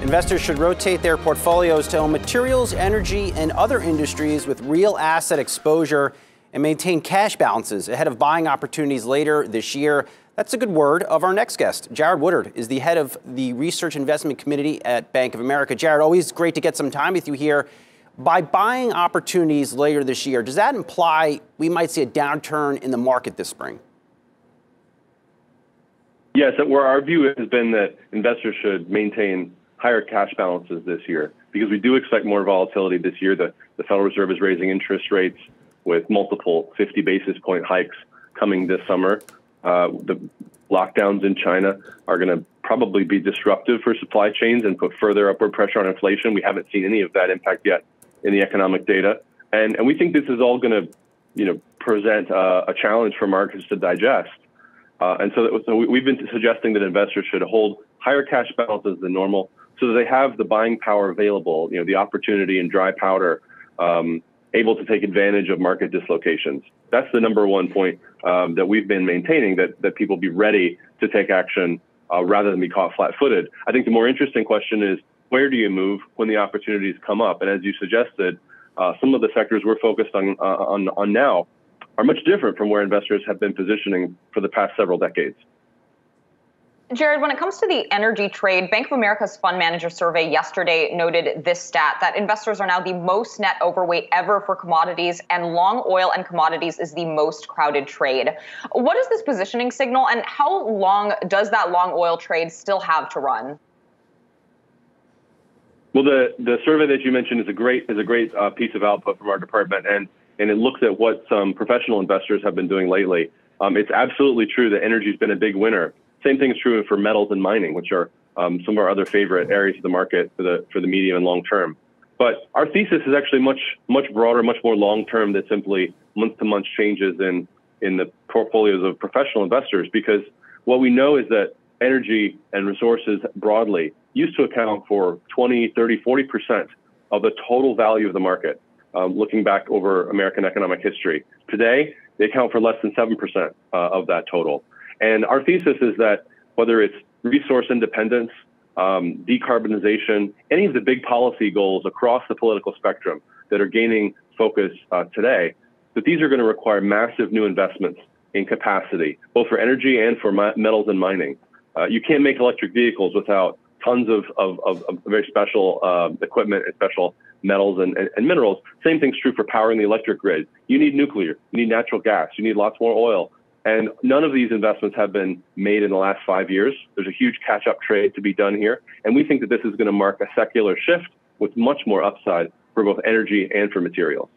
Investors should rotate their portfolios to own materials, energy, and other industries with real asset exposure and maintain cash balances ahead of buying opportunities later this year. That's a good word of our next guest. Jared Woodard is the head of the Research Investment Committee at Bank of America. Jared, always great to get some time with you here. By buying opportunities later this year, does that imply we might see a downturn in the market this spring? Yes, where our view has been that investors should maintain higher cash balances this year because we do expect more volatility this year. The Federal Reserve is raising interest rates with multiple 50 basis point hikes coming this summer. The lockdowns in China are going to probably be disruptive for supply chains and put further upward pressure on inflation. We haven't seen any of that impact yet in the economic data. And we think this is all going to, present a challenge for markets to digest. And so we've been suggesting that investors should hold higher cash balances than normal so that they have the buying power available, the opportunity and dry powder, able to take advantage of market dislocations. That's the number one point that we've been maintaining, that people be ready to take action rather than be caught flat-footed. I think the more interesting question is, where do you move when the opportunities come up? And as you suggested, some of the sectors we're focused on now are much different from where investors have been positioning for the past several decades. Jared, when it comes to the energy trade, Bank of America's fund manager survey yesterday noted this stat, that investors are now the most net overweight ever for commodities, and long oil and commodities is the most crowded trade. What does this positioning signal, and how long does that long oil trade still have to run? Well, the survey that you mentioned is a great piece of output from our department, and it looks at what some professional investors have been doing lately. It's absolutely true that energy has been a big winner. Same thing is true for metals and mining, which are some of our other favorite areas of the market for the medium and long term. But our thesis is actually much broader, much more long term than simply month-to-month changes in the portfolios of professional investors, because what we know is that energy and resources broadly used to account for 20, 30, 40% of the total value of the market, looking back over American economic history. Today, they account for less than 7% of that total. And our thesis is that whether it's resource independence, decarbonization, any of the big policy goals across the political spectrum that are gaining focus today, that these are going to require massive new investments in capacity, both for energy and for metals and mining. You can't make electric vehicles without tons of very special equipment and special metals and minerals. Same thing's true for powering the electric grid. You need nuclear, you need natural gas, you need lots more oil. And none of these investments have been made in the last 5 years. There's a huge catch-up trade to be done here. And we think that this is going to mark a secular shift with much more upside for both energy and for materials.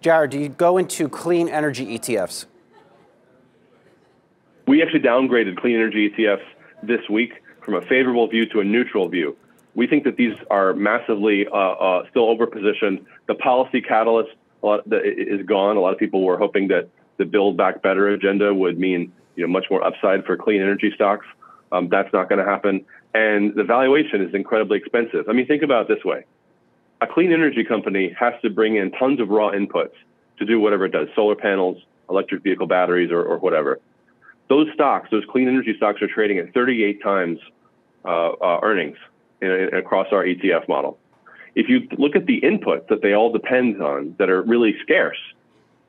Jared, do you go into clean energy ETFs? We actually downgraded clean energy ETFs this week from a favorable view to a neutral view. We think that these are massively still overpositioned. The policy catalyst is gone. A lot of people were hoping that the Build Back Better agenda would mean much more upside for clean energy stocks. That's not going to happen. And the valuation is incredibly expensive. I mean, think about it this way. A clean energy company has to bring in tons of raw inputs to do whatever it does, solar panels, electric vehicle batteries, or whatever. Those stocks, those clean energy stocks, are trading at 38 times earnings across our ETF model. If you look at the inputs that they all depend on that are really scarce,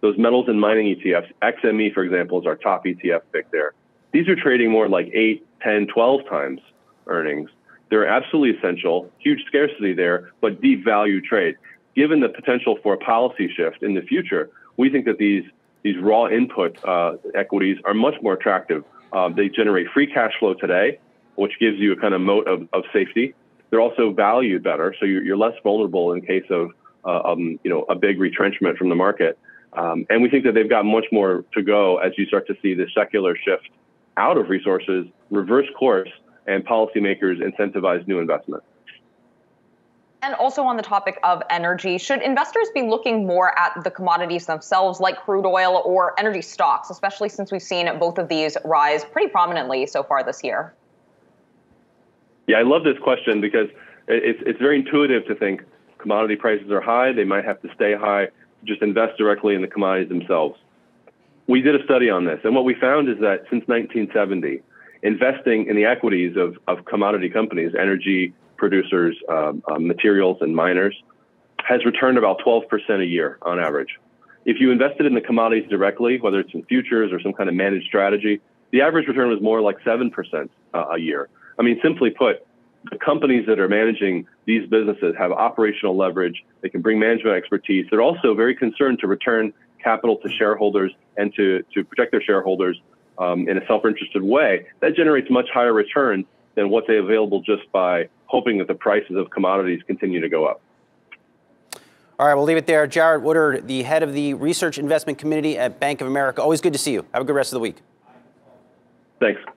those metals and mining ETFs, XME, for example, is our top ETF pick there. These are trading more like 8, 10, 12 times earnings. They're absolutely essential, huge scarcity there, but deep value trade. Given the potential for a policy shift in the future, we think that these raw input equities are much more attractive. They generate free cash flow today, which gives you a kind of moat of safety. They're also valued better, so you're less vulnerable in case of a big retrenchment from the market. And we think that they've got much more to go as you start to see the secular shift out of resources, reverse course, and policymakers incentivize new investment. And also on the topic of energy, should investors be looking more at the commodities themselves, like crude oil or energy stocks, especially since we've seen both of these rise pretty prominently so far this year? Yeah, I love this question because it's very intuitive to think commodity prices are high, they might have to stay high, just invest directly in the commodities themselves. We did a study on this, and what we found is that since 1970, investing in the equities of commodity companies, energy producers, materials, and miners, has returned about 12% a year on average. If you invested in the commodities directly, whether it's in futures or some kind of managed strategy, the average return was more like 7% a year. I mean, simply put, the companies that are managing these businesses have operational leverage. They can bring management expertise. They're also very concerned to return capital to shareholders and to protect their shareholders in a self-interested way. That generates much higher returns than what's available just by hoping that the prices of commodities continue to go up. All right, we'll leave it there. Jared Woodard, the head of the Research Investment Committee at Bank of America. Always good to see you. Have a good rest of the week. Thanks.